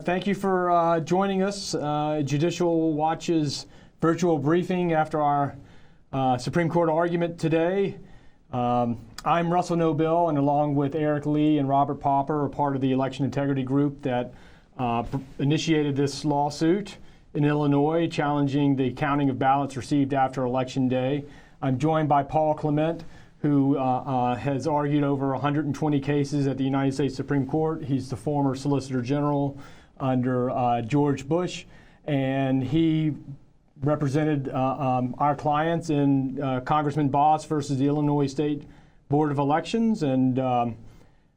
Thank you for joining us. Judicial Watch's virtual briefing after our Supreme Court argument today. I'm Russell Nobile, and along with Eric Lee and Robert Popper, are part of the election integrity group that initiated this lawsuit in Illinois, challenging the counting of ballots received after Election Day. I'm joined by Paul Clement, who has argued over 120 cases at the United States Supreme Court. He's the former Solicitor General under George Bush, and he represented our clients in Congressman Bost versus the Illinois State Board of Elections. And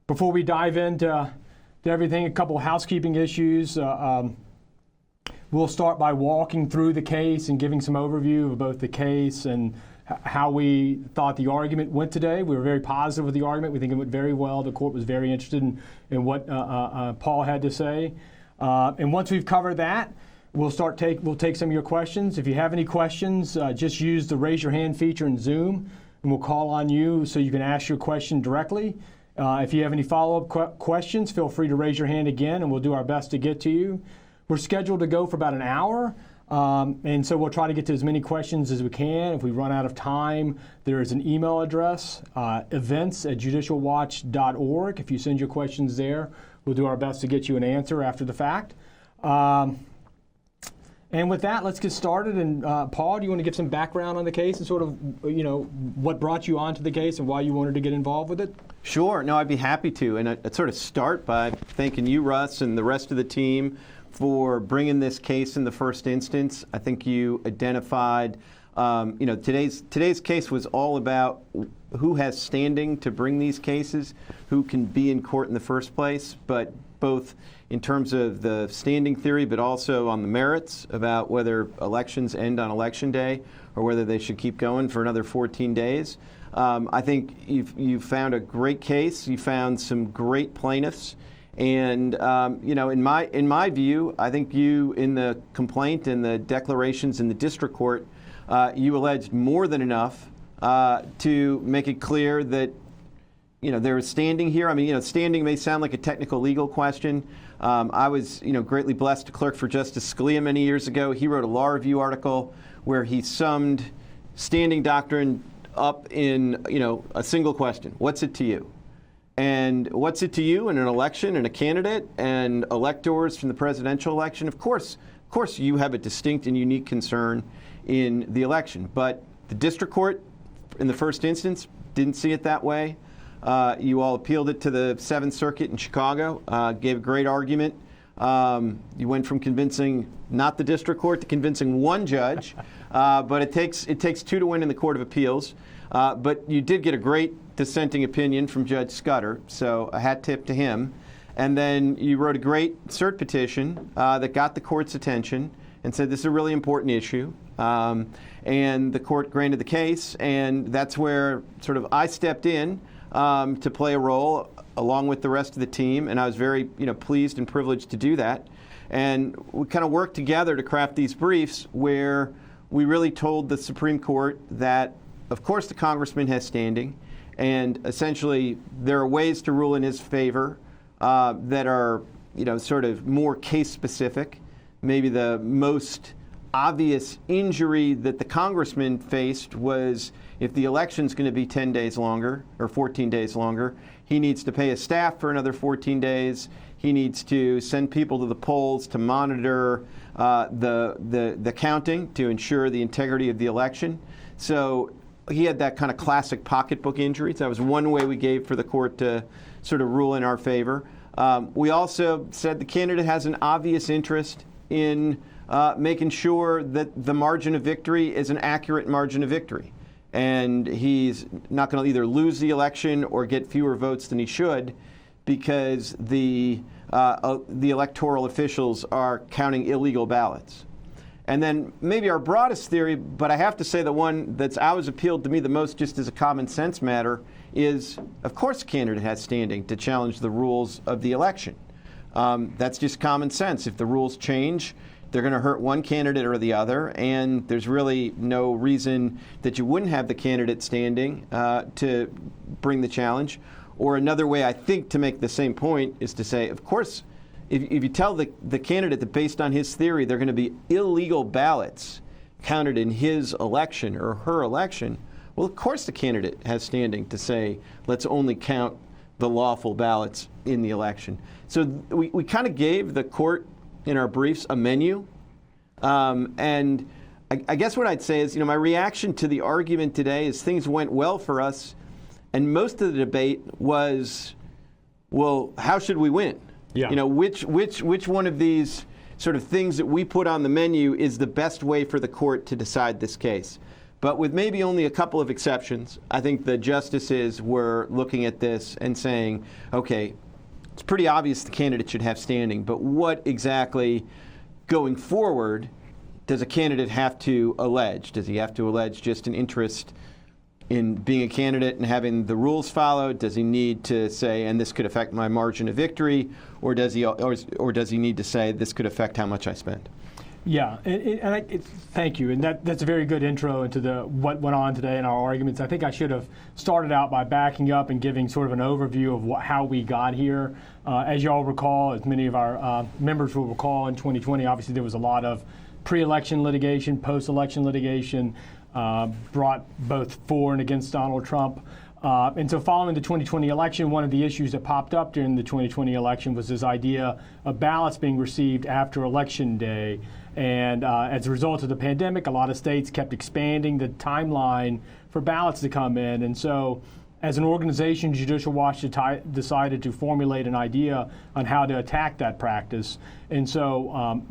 before we dive into everything, a couple of housekeeping issues. We'll start by walking through the case and giving some overview of both the case and how we thought the argument went today. We were very positive with the argument. We think it went very well. The court was very interested in what Paul had to say. And once we've covered that, we'll take some of your questions. If you have any questions, just use the raise your hand feature in Zoom, and we'll call on you so you can ask your question directly. If you have any follow-up questions, feel free to raise your hand again, and we'll do our best to get to you. We're scheduled to go for about an hour. And so we'll try to get to as many questions as we can. If we run out of time, there is an email address, events@judicialwatch.org. If you send your questions there, we'll do our best to get you an answer after the fact. And with that, let's get started. And Paul, do you want to give some background on the case and sort of, what brought you onto the case and why you wanted to get involved with it? Sure. No, I'd be happy to. And I'd sort of start by thanking you, Russ, and the rest of the team for bringing this case in the first instance. I think you identified, today's case was all about who has standing to bring these cases, who can be in court in the first place, but both in terms of the standing theory, but also on the merits about whether elections end on Election Day or whether they should keep going for another 14 days. I think you've found a great case. You found some great plaintiffs. And in my view, I think you, in the complaint and the declarations in the district court, you alleged more than enough to make it clear that there is standing here. I mean, standing may sound like a technical legal question. I was greatly blessed to clerk for Justice Scalia many years ago. He wrote a law review article where he summed standing doctrine up in a single question: what's it to you? And what's it to you in an election and a candidate and electors from the presidential election? Of course, you have a distinct and unique concern in the election. But the district court, in the first instance, didn't see it that way. You all appealed it to the Seventh Circuit in Chicago, gave a great argument. You went from convincing not the district court to convincing one judge. But it takes two to win in the Court of Appeals. But you did get a great dissenting opinion from Judge Scudder, so a hat tip to him. And then you wrote a great cert petition that got the court's attention and said this is a really important issue. And the court granted the case, and that's where sort of I stepped in to play a role along with the rest of the team, and I was very pleased and privileged to do that. And we kind of worked together to craft these briefs where we really told the Supreme Court that, of course, the congressman has standing, and essentially there are ways to rule in his favor that are, sort of more case-specific. Maybe the most obvious injury that the congressman faced was if the election's going to be 10 days longer or 14 days longer, he needs to pay his staff for another 14 days. He needs to send people to the polls to monitor the counting to ensure the integrity of the election. So he had that kind of classic pocketbook injury. So that was one way we gave for the court to sort of rule in our favor. We also said the candidate has an obvious interest in making sure that the margin of victory is an accurate margin of victory. And he's not going to either lose the election or get fewer votes than he should because the electoral officials are counting illegal ballots. And then maybe our broadest theory, but I have to say the one that's always appealed to me the most just as a common sense matter is, of course, the candidate has standing to challenge the rules of the election. That's just common sense. If the rules change, they're going to hurt one candidate or the other, and there's really no reason that you wouldn't have the candidate standing to bring the challenge. Or another way, I think, to make the same point is to say, of course, if you tell the candidate that based on his theory there are going to be illegal ballots counted in his election or her election, well, of course the candidate has standing to say, let's only count the lawful ballots in the election. So we kind of gave the court in our briefs a menu. And I guess what I'd say is, my reaction to the argument today is things went well for us. And most of the debate was, well, how should we win? Yeah. Which one of these sort of things that we put on the menu is the best way for the court to decide this case? But with maybe only a couple of exceptions, I think the justices were looking at this and saying, okay, it's pretty obvious the candidate should have standing, but what exactly going forward does a candidate have to allege? Does he have to allege just an interest in being a candidate and having the rules followed? Does he need to say, and this could affect my margin of victory, or does he need to say this could affect how much I spend? Yeah, thank you, and that's a very good intro into what went on today in our arguments. I think I should have started out by backing up and giving sort of an overview of how we got here. As you all recall, as many of our members will recall, in 2020, obviously there was a lot of pre-election litigation, post-election litigation, brought both for and against Donald Trump. And so following the 2020 election, one of the issues that popped up during the 2020 election was this idea of ballots being received after Election Day. And as a result of the pandemic, a lot of states kept expanding the timeline for ballots to come in. And so as an organization, Judicial Watch decided to formulate an idea on how to attack that practice. And so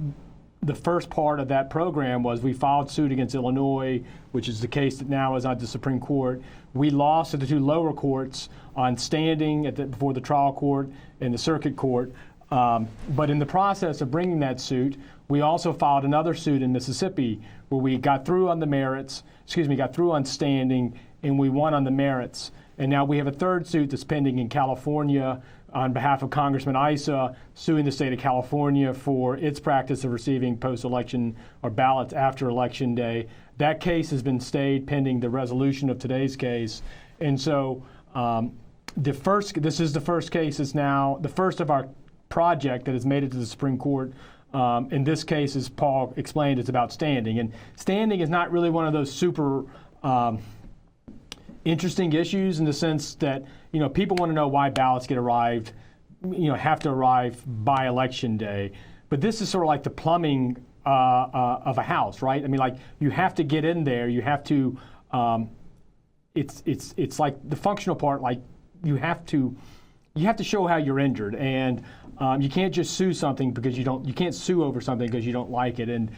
the first part of that program was we filed suit against Illinois, which is the case that now is at the Supreme Court. We lost at the two lower courts on standing before the trial court and the circuit court. But in the process of bringing that suit, we also filed another suit in Mississippi where we got through on got through on standing, and we won on the merits. And now we have a third suit that's pending in California on behalf of Congressman Issa, suing the state of California for its practice of receiving post-election or ballots after Election Day. That case has been stayed pending the resolution of today's case. And so this is the first case. It's now the first of our project that has made it to the Supreme Court. In this case, as Paul explained, it's about standing. And standing is not really one of those super interesting issues in the sense that, people want to know why ballots have to arrive by Election Day. But this is sort of like the plumbing of a house, right? I mean, like, you have to get in there. You have to, it's like the functional part, like you have to show how you're injured. And you can't just sue something because you can't sue over something because you don't like it. And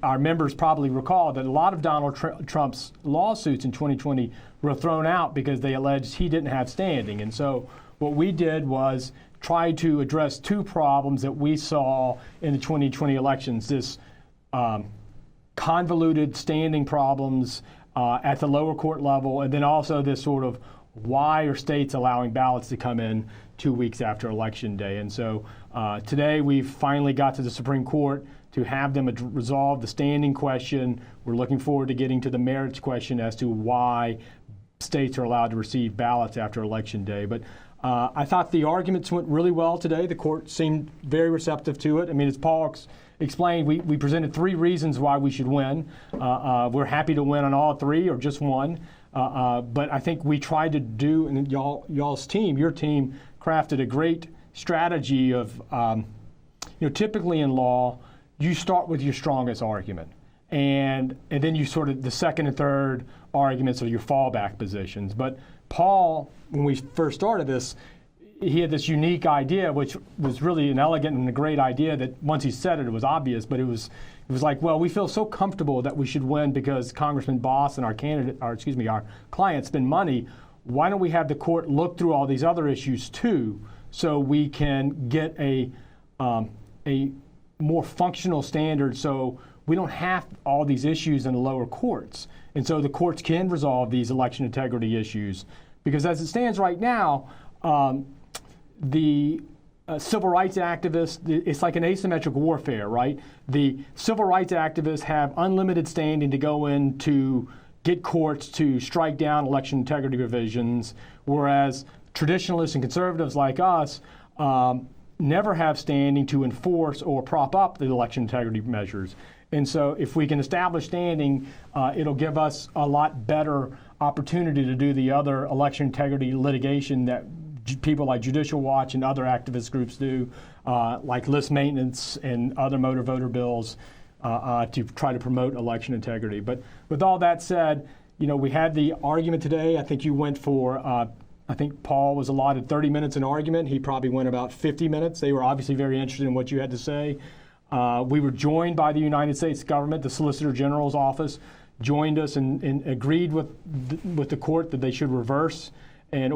our members probably recall that a lot of Donald Trump's lawsuits in 2020 were thrown out because they alleged he didn't have standing. And so what we did was try to address two problems that we saw in the 2020 elections, this convoluted standing problems at the lower court level, and then also this sort of why are states allowing ballots to come in 2 weeks after Election Day. And so today we've finally got to the Supreme Court to have them resolve the standing question. We're looking forward to getting to the merits question as to why states are allowed to receive ballots after Election Day. But I thought the arguments went really well today. The court seemed very receptive to it. I mean, as Paul explained, we presented three reasons why we should win. We're happy to win on all three or just one. But I think we tried to do, and your team crafted a great strategy of, typically in law, you start with your strongest argument. And then you sort of, the second and third arguments are your fallback positions. But Paul, when we first started this, he had this unique idea, which was really an elegant and a great idea that once he said it, it was obvious, but it was like, well, we feel so comfortable that we should win because Congressman Bost and our client spend money. Why don't we have the court look through all these other issues too, so we can get a more functional standard, so we don't have all these issues in the lower courts. And so the courts can resolve these election integrity issues. Because as it stands right now, the civil rights activists, it's like an asymmetric warfare, right? The civil rights activists have unlimited standing to go in to get courts to strike down election integrity provisions, whereas traditionalists and conservatives like us never have standing to enforce or prop up the election integrity measures. And so if we can establish standing, it'll give us a lot better opportunity to do the other election integrity litigation that people like Judicial Watch and other activist groups do, like list maintenance and other motor voter bills, to try to promote election integrity. But with all that said, we had the argument today. I think you went for, I think Paul was allotted 30 minutes in argument. He probably went about 50 minutes. They were obviously very interested in what you had to say. We were joined by the United States government. The Solicitor General's office joined us and agreed with the court that they should reverse and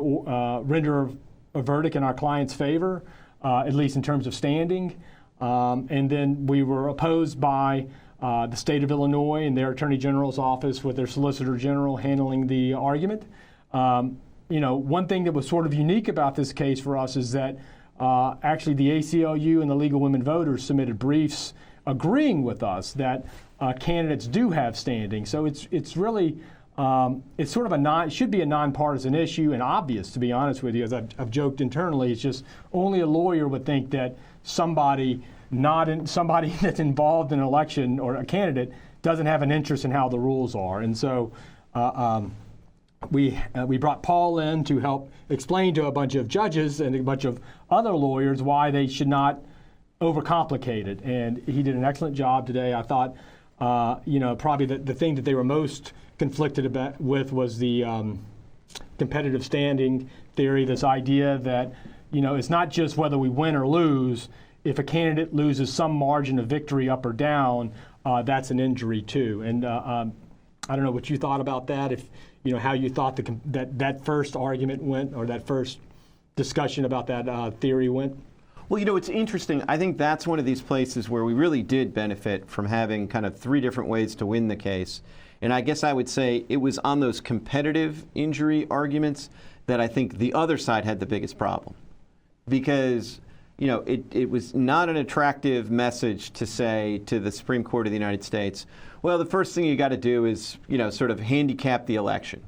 render a verdict in our client's favor, at least in terms of standing. And then we were opposed by the state of Illinois and their Attorney General's office with their Solicitor General handling the argument. One thing that was sort of unique about this case for us is that actually the ACLU and the League of Women Voters submitted briefs agreeing with us that candidates do have standing. So it's really it's sort of it should be a nonpartisan issue and obvious, to be honest with you. As I've joked internally, it's just only a lawyer would think that somebody that's involved in an election or a candidate doesn't have an interest in how the rules are. And so we brought Paul in to help explain to a bunch of judges and a bunch of other lawyers why they should not overcomplicate it. And he did an excellent job today. I thought, probably the thing that they were most conflicted with was the competitive standing theory, this idea that, it's not just whether we win or lose. If a candidate loses some margin of victory up or down, that's an injury too. And I don't know what you thought about that, if how you thought that first argument went, or that first discussion about that theory went. Well, it's interesting. I think that's one of these places where we really did benefit from having kind of three different ways to win the case. And I guess I would say it was on those competitive injury arguments that I think the other side had the biggest problem. Because, it was not an attractive message to say to the Supreme Court of the United States, well, the first thing you got to do is, sort of handicap the election.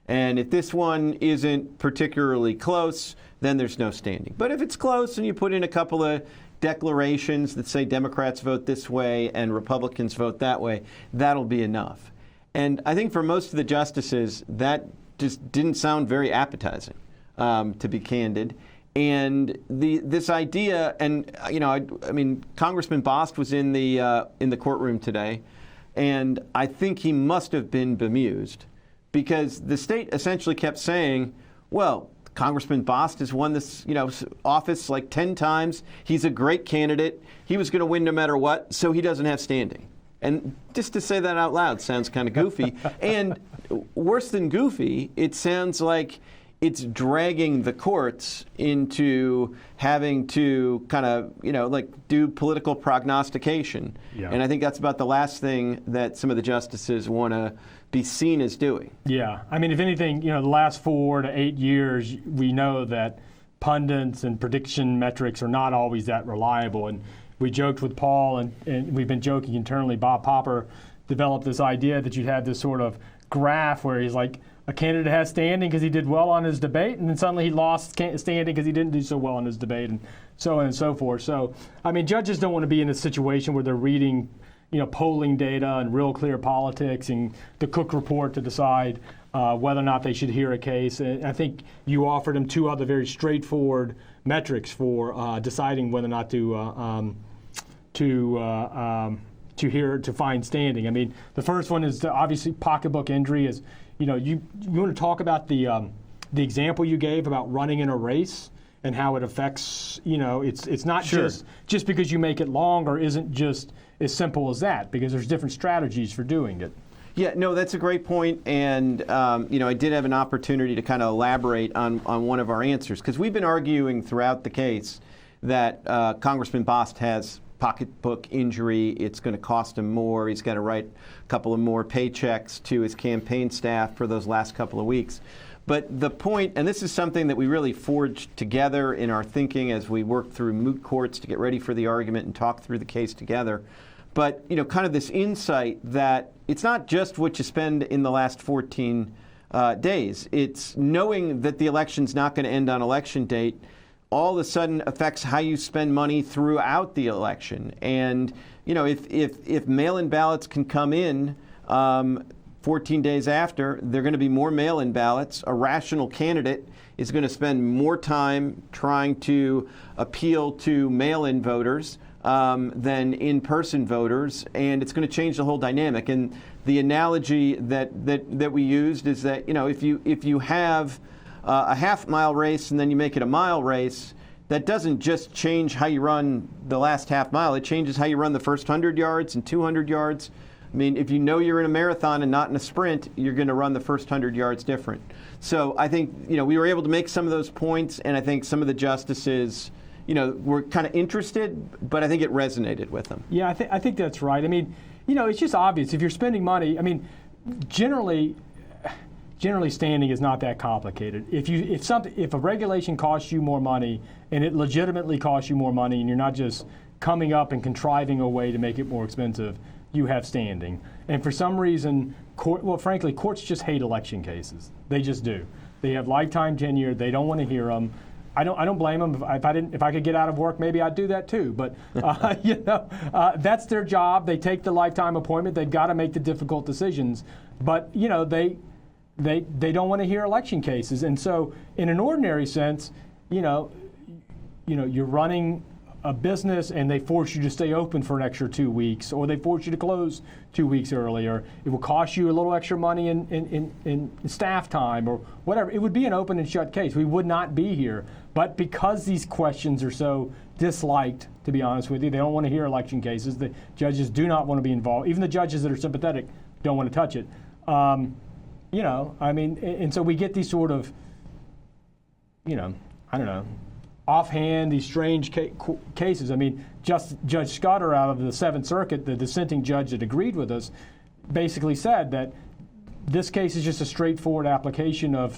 And if this one isn't particularly close, then there's no standing. But if it's close and you put in a couple of declarations that say Democrats vote this way and Republicans vote that way, that'll be enough. And I think for most of the justices, that just didn't sound very appetizing, to be candid. And this idea, and I mean, Congressman Bost was in the courtroom today, and I think he must have been bemused, because the state essentially kept saying, well, Congressman Bost has won this office like 10 times. He's a great candidate. He was going to win no matter what, so he doesn't have standing. And just to say that out loud sounds kind of goofy. And worse than goofy, it sounds like it's dragging the courts into having to kind of, do political prognostication. Yeah. And I think that's about the last thing that some of the justices want to be seen as doing. Yeah. I mean, if anything, the last 4 to 8 years, we know that pundits and prediction metrics are not always that reliable. And we joked with Paul, and we've been joking internally. Bob Popper developed this idea that you'd have this sort of graph where he's like, a candidate has standing because he did well on his debate, and then suddenly he lost standing because he didn't do so well on his debate, and so on and so forth. So, I mean, judges don't want to be in a situation where they're reading, polling data and real clear politics and the Cook report to decide whether or not they should hear a case. And I think you offered them two other very straightforward metrics for deciding whether or not to find standing. I mean, the first one is obviously pocketbook injury. Is you want to talk about the example you gave about running in a race and how it affects, it's not Sure. just because you make it longer isn't just as simple as that, because there's different strategies for doing it. Yeah, no, that's a great point. And, I did have an opportunity to kind of elaborate on one of our answers, because we've been arguing throughout the case that Congressman Bost has pocketbook injury. It's going to cost him more. He's got to write a couple of more paychecks to his campaign staff for those last couple of weeks. But the point, and this is something that we really forged together in our thinking as we worked through moot courts to get ready for the argument and talk through the case together. But, kind of this insight that it's not just what you spend in the last 14 days. It's knowing that the election's not going to end on election date. all of a sudden affects how you spend money throughout the election. And, if mail-in ballots can come in 14 days after, they're going to be more mail-in ballots. A rational candidate is going to spend more time trying to appeal to mail-in voters than in-person voters, and it's going to change the whole dynamic. And the analogy that we used is that, if you have a half-mile race and then you make it a mile race, that doesn't just change how you run the last half mile. It changes how you run the first 100 yards and 200 yards. I mean, if you know you're in a marathon and not in a sprint, you're going to run the first 100 yards different. So I think, we were able to make some of those points, and I think some of the justices, were kind of interested, but I think it resonated with them. Yeah, I think that's right. I mean, it's just obvious. If you're spending money, I mean, generally standing is not that complicated. If a regulation costs you more money and it legitimately costs you more money, and you're not just coming up and contriving a way to make it more expensive, you have standing. And for some reason, frankly, courts just hate election cases. They just do. They have lifetime tenure. They don't want to hear them. I don't blame them. If I could get out of work, maybe I'd do that too. But that's their job. They take the lifetime appointment. They've got to make the difficult decisions. But they don't want to hear election cases. And so, in an ordinary sense, you're running a business and they force you to stay open for an extra 2 weeks, or they force you to close 2 weeks earlier. It will cost you a little extra money in staff time or whatever. It would be an open and shut case. We would not be here. But because these questions are so disliked, to be honest with you, they don't want to hear election cases. The judges do not want to be involved. Even the judges that are sympathetic don't want to touch it. And so we get these sort of, offhand, these strange cases. I mean, Judge Scudder out of the Seventh Circuit, the dissenting judge that agreed with us, basically said that this case is just a straightforward application of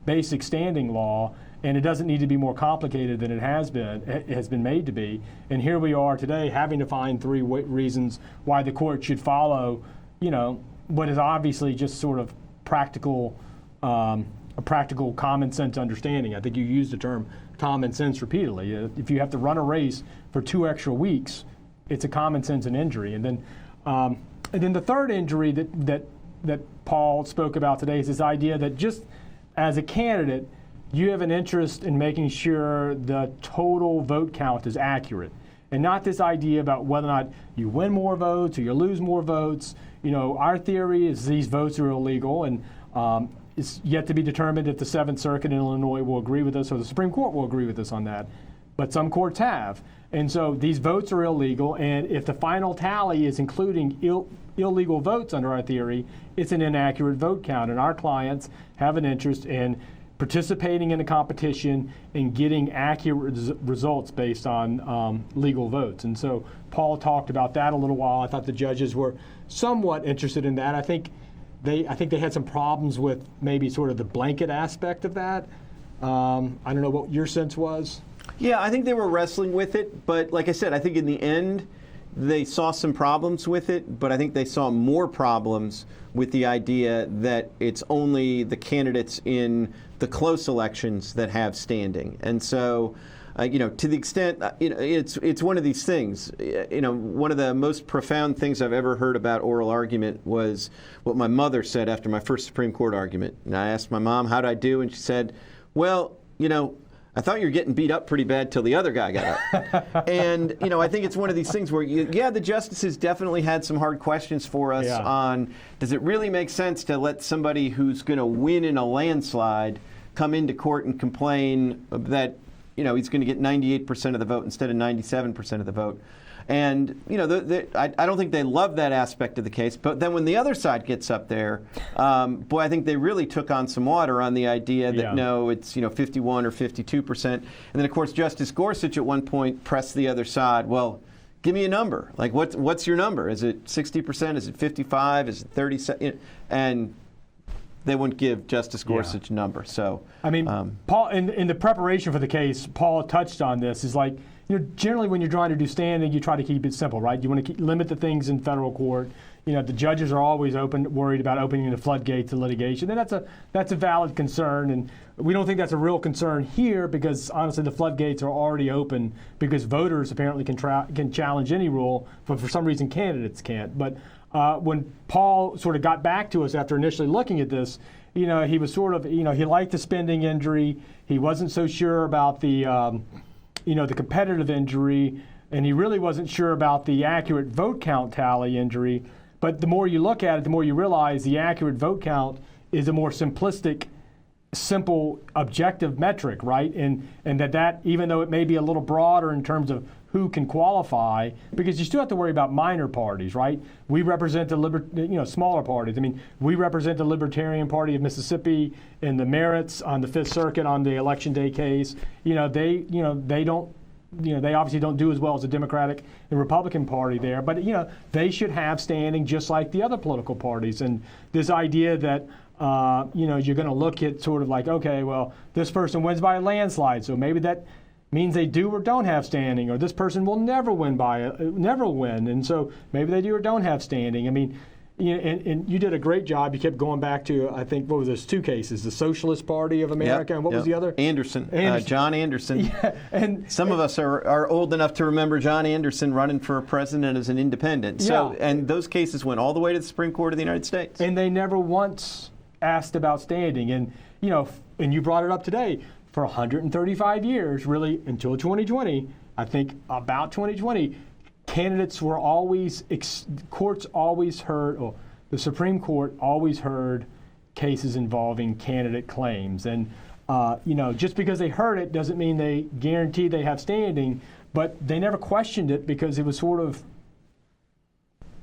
basic standing law, and it doesn't need to be more complicated than it has been made to be. And here we are today having to find three reasons why the court should follow, what is obviously just sort of practical, a practical common sense understanding. I think you used the term common sense repeatedly. If you have to run a race for 2 extra weeks, it's a common sense and injury. And then the third injury that Paul spoke about today is this idea that just as a candidate, you have an interest in making sure the total vote count is accurate, and not this idea about whether or not you win more votes or you lose more votes. Our theory is these votes are illegal, and it's yet to be determined if the Seventh Circuit in Illinois will agree with us or the Supreme Court will agree with us on that. But some courts have. And so these votes are illegal, and if the final tally is including illegal votes under our theory, it's an inaccurate vote count. And our clients have an interest in participating in a competition and getting accurate results based on legal votes. And so Paul talked about that a little while. I thought the judges were somewhat interested in that. I think they had some problems with maybe sort of the blanket aspect of that. I don't know what your sense was. Yeah, I think they were wrestling with it, but like I said, I think in the end they saw some problems with it, but I think they saw more problems with the idea that it's only the candidates in the close elections that have standing. And so, to the extent, it's one of these things. One of the most profound things I've ever heard about oral argument was what my mother said after my first Supreme Court argument. And I asked my mom, how'd I do? And she said, well, I thought you were getting beat up pretty bad till the other guy got up. And, I think it's one of these things where, the justices definitely had some hard questions for us on, does it really make sense to let somebody who's going to win in a landslide come into court and complain that, he's going to get 98% of the vote instead of 97% of the vote? And, I don't think they love that aspect of the case. But then when the other side gets up there, I think they really took on some water on the idea that, no, it's, 51 or 52%. And then, of course, Justice Gorsuch at one point pressed the other side, well, give me a number. Like, what's your number? Is it 60%? Is it 55? Is it 30? And they wouldn't give Justice Gorsuch a number. So, Paul, in the preparation for the case, Paul touched on this. Is like, generally when you're trying to do standing, you try to keep it simple, right? You want to limit the things in federal court. The judges are always worried about opening the floodgates of litigation, and that's a valid concern. And we don't think that's a real concern here because honestly, the floodgates are already open because voters apparently can challenge any rule, but for some reason candidates can't. But when Paul sort of got back to us after initially looking at this, he was sort of, he liked the spending injury. He wasn't so sure about the the competitive injury, and he really wasn't sure about the accurate vote count tally injury. But the more you look at it, the more you realize the accurate vote count is a more simplistic, simple, objective metric, right? And that even though it may be a little broader in terms of who can qualify, because you still have to worry about minor parties, right? We represent the smaller parties. I mean, we represent the Libertarian Party of Mississippi in the merits on the Fifth Circuit on the Election Day case. They don't. They obviously don't do as well as the Democratic and Republican Party there, but they should have standing just like the other political parties. And this idea that you're going to look at sort of like, okay, well, this person wins by a landslide, so maybe that means they do or don't have standing, or this person will never win, and so maybe they do or don't have standing. I mean, and you did a great job. You kept going back to, I think, what was those two cases? The Socialist Party of America, and what was the other? Anderson. John Anderson. Yeah, and some of us are old enough to remember John Anderson running for president as an independent. So, and those cases went all the way to the Supreme Court of the United States. And they never once asked about standing. And and you brought it up today. For 135 years, really, until 2020, I think about 2020, candidates were always, courts always heard, or the Supreme Court always heard cases involving candidate claims. And, just because they heard it doesn't mean they guarantee they have standing, but they never questioned it because it was sort of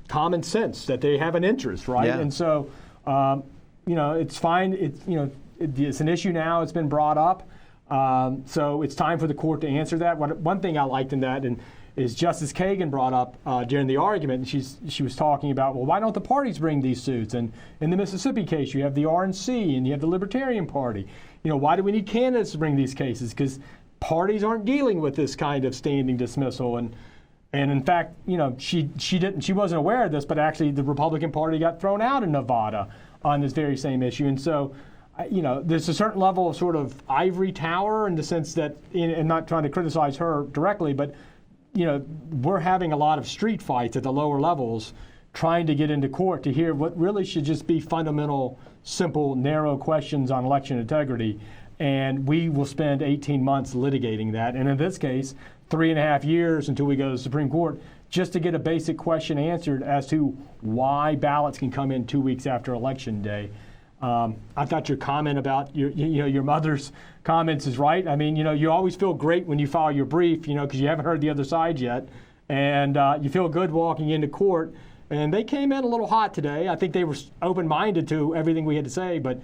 common sense that they have an interest, right? Yeah. And so, it's fine. It's an issue now. It's been brought up. So it's time for the court to answer that. One thing I liked in that is Justice Kagan brought up during the argument, and she was talking about, well, why don't the parties bring these suits? And in the Mississippi case, you have the RNC and you have the Libertarian Party. Why do we need candidates to bring these cases? Because parties aren't dealing with this kind of standing dismissal. And in fact, she wasn't aware of this, but actually the Republican Party got thrown out in Nevada on this very same issue. And so there's a certain level of sort of ivory tower in the sense that, and not trying to criticize her directly, but we're having a lot of street fights at the lower levels trying to get into court to hear what really should just be fundamental, simple, narrow questions on election integrity. And we will spend 18 months litigating that. And in this case, 3.5 years until we go to the Supreme Court just to get a basic question answered as to why ballots can come in 2 weeks after Election Day. I thought your comment about your mother's comments is right. I mean, you always feel great when you file your brief, because you haven't heard the other side yet, and you feel good walking into court. And they came in a little hot today. I think they were open-minded to everything we had to say, but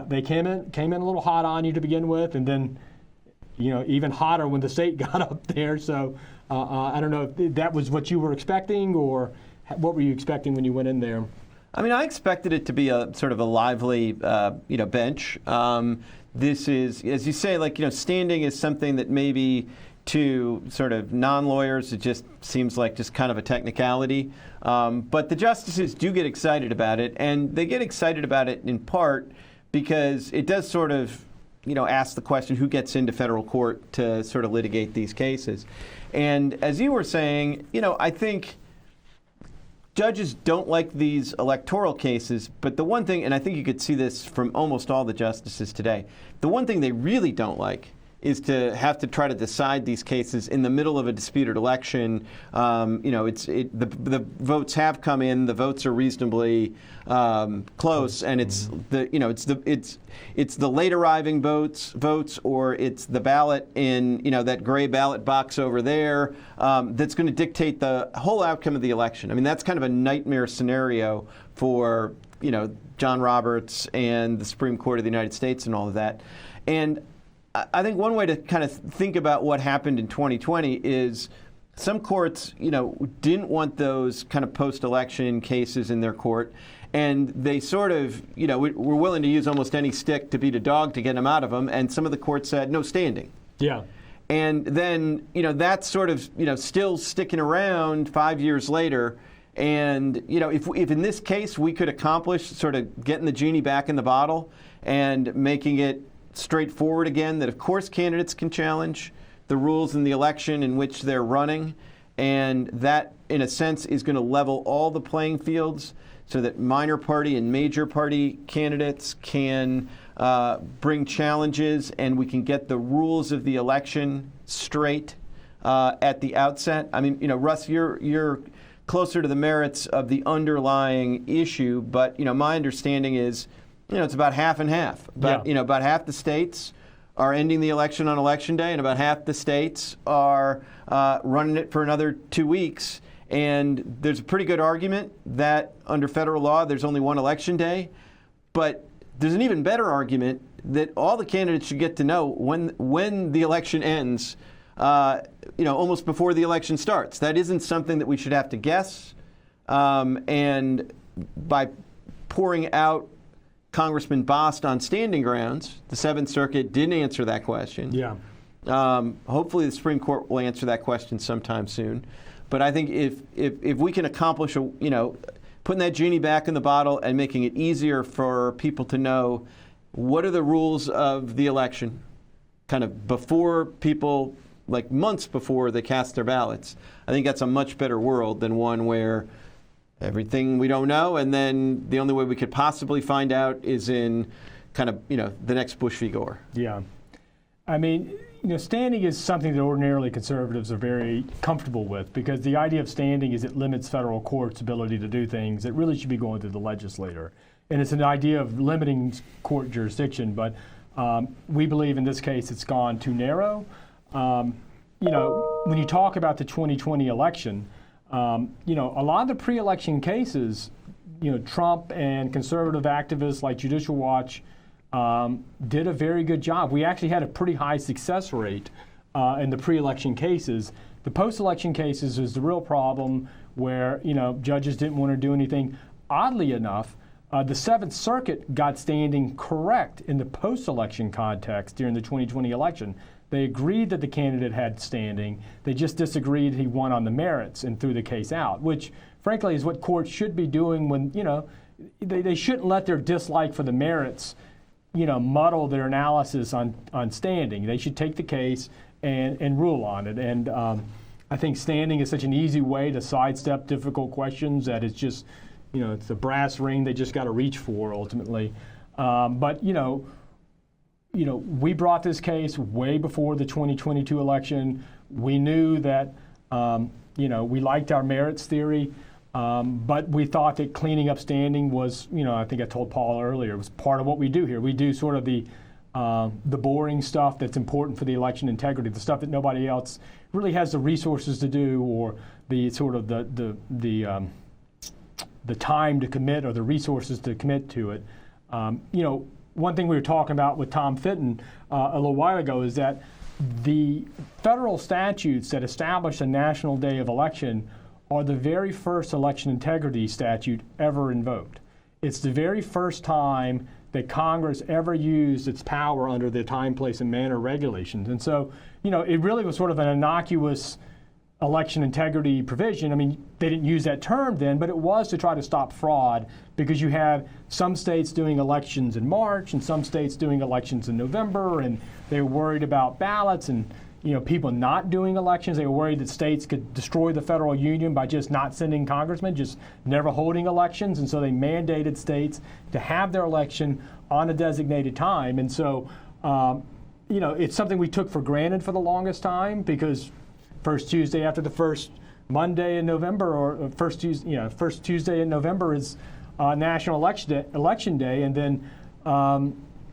they came in a little hot on you to begin with, and then even hotter when the state got up there. So I don't know if that was what you were expecting, or what were you expecting when you went in there? I mean, I expected it to be a sort of a lively, bench. This is, as you say, standing is something that maybe to sort of non-lawyers, it just seems like just kind of a technicality. But the justices do get excited about it, and they get excited about it in part because it does sort of, ask the question, who gets into federal court to sort of litigate these cases? And as you were saying, I think judges don't like these electoral cases, but the one thing, and I think you could see this from almost all the justices today, the one thing they really don't like is to have to try to decide these cases in the middle of a disputed election. The votes have come in, the votes are reasonably close, and it's the late arriving votes, or it's the ballot in that gray ballot box over there that's going to dictate the whole outcome of the election. I mean, that's kind of a nightmare scenario for John Roberts and the Supreme Court of the United States and all of that. And I think one way to kind of think about what happened in 2020 is some courts, didn't want those kind of post-election cases in their court, and they sort of, were willing to use almost any stick to beat a dog to get them out of them, and some of the courts said, no standing. Yeah. And then, that's sort of, still sticking around 5 years later. And, if in this case we could accomplish sort of getting the genie back in the bottle and making it straightforward again, that of course candidates can challenge the rules in the election in which they're running, and that, in a sense, is going to level all the playing fields so that minor party and major party candidates can bring challenges, and we can get the rules of the election straight at the outset. I mean, Russ, you're closer to the merits of the underlying issue, but my understanding is, it's about half and half. But about half the states are ending the election on Election Day, and about half the states are running it for another 2 weeks. And there's a pretty good argument that under federal law, there's only one Election Day. But there's an even better argument that all the candidates should get to know when the election ends, almost before the election starts. That isn't something that we should have to guess. And by pouring out Congressman Bost on standing grounds, the Seventh Circuit didn't answer that question. Yeah. Hopefully the Supreme Court will answer that question sometime soon. But I think if we can accomplish, putting that genie back in the bottle and making it easier for people to know what are the rules of the election, kind of before people, like months before they cast their ballots, I think that's a much better world than one where everything we don't know, and then the only way we could possibly find out is in kind of, the next Bush v. Gore. Yeah. I mean, standing is something that ordinarily conservatives are very comfortable with, because the idea of standing is it limits federal courts' ability to do things that really should be going through the legislator. And it's an idea of limiting court jurisdiction, but we believe in this case it's gone too narrow. When you talk about the 2020 election, a lot of the pre-election cases, Trump and conservative activists like Judicial Watch did a very good job. We actually had a pretty high success rate in the pre-election cases. The post-election cases is the real problem, where judges didn't want to do anything. Oddly enough, the Seventh Circuit got standing correct in the post-election context during the 2020 election. They agreed that the candidate had standing. They just disagreed he won on the merits and threw the case out, which, frankly, is what courts should be doing when, they shouldn't let their dislike for the merits, muddle their analysis on standing. They should take the case and rule on it. And I think standing is such an easy way to sidestep difficult questions that it's just, it's the brass ring they just got to reach for ultimately. But we brought this case way before the 2022 election. We knew that, we liked our merits theory, but we thought that cleaning up standing was, I think I told Paul earlier, was part of what we do here. We do sort of the boring stuff that's important for the election integrity, the stuff that nobody else really has the resources to do, or the sort of the time to commit or the resources to commit to it. One thing we were talking about with Tom Fitton a little while ago is that the federal statutes that establish a national day of election are the very first election integrity statute ever invoked. It's the very first time that Congress ever used its power under the time, place, and manner regulations. And so, it really was sort of an innocuous election integrity provision. I mean, they didn't use that term then, but it was to try to stop fraud, because you had some states doing elections in March and some states doing elections in November, and they were worried about ballots and people not doing elections. They were worried that states could destroy the federal union by just not sending congressmen, just never holding elections. And so they mandated states to have their election on a designated time. And so, it's something we took for granted for the longest time, because first Tuesday after the first Monday in November, or first Tuesday in November is National Election Day, and then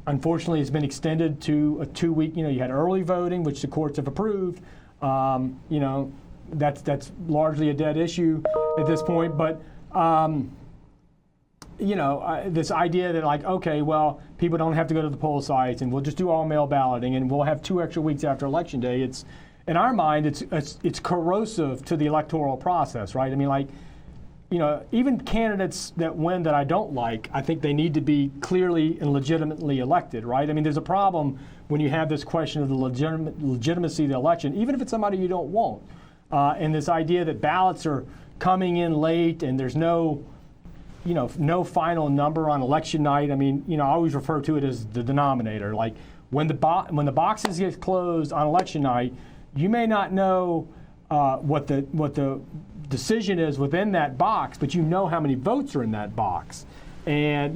unfortunately it's been extended to a 2-week. You had early voting, which the courts have approved. That's largely a dead issue at this point. But this idea that okay, well, people don't have to go to the poll sites, and we'll just do all mail balloting, and we'll have 2 extra weeks after Election Day. In our mind, it's corrosive to the electoral process, right? I mean, even candidates that win that I don't like, I think they need to be clearly and legitimately elected, right? I mean, there's a problem when you have this question of the legitimacy of the election, even if it's somebody you don't want. And this idea that ballots are coming in late and there's no final number on election night. I mean, I always refer to it as the denominator. Like when the boxes get closed on election night, you may not know what the decision is within that box, but you know how many votes are in that box. And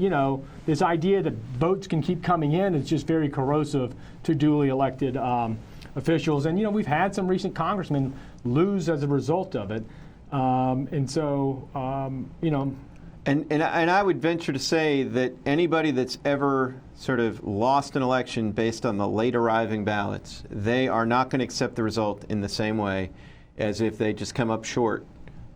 this idea that votes can keep coming in is just very corrosive to duly elected officials. And we've had some recent congressmen lose as a result of it. And I would venture to say that anybody that's ever sort of lost an election based on the late arriving ballots, they are not going to accept the result in the same way as if they just come up short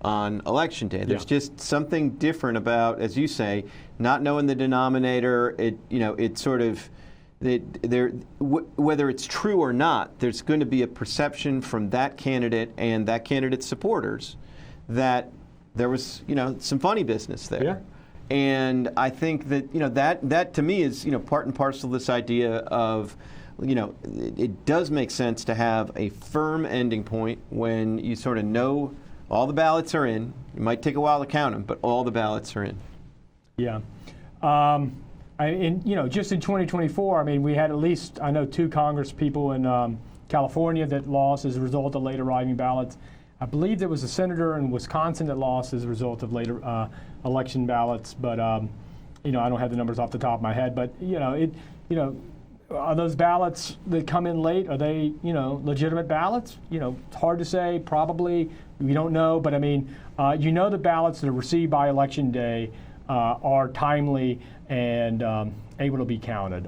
on election day. There's just something different about, as you say, not knowing the denominator. Whether it's true or not, there's going to be a perception from that candidate and that candidate's supporters that there was, some funny business there. Yeah. And I think that, that to me is, part and parcel of this idea of, it does make sense to have a firm ending point when you sort of know all the ballots are in. It might take a while to count them, but all the ballots are in. Yeah. Just in 2024, I mean, we had at least, I know, 2 Congress people in California that lost as a result of late arriving ballots. I believe there was a senator in Wisconsin that lost as a result of later election ballots, but I don't have the numbers off the top of my head. But are those ballots that come in late? Are they legitimate ballots? It's hard to say. Probably, we don't know. But I mean, the ballots that are received by election day are timely and able to be counted.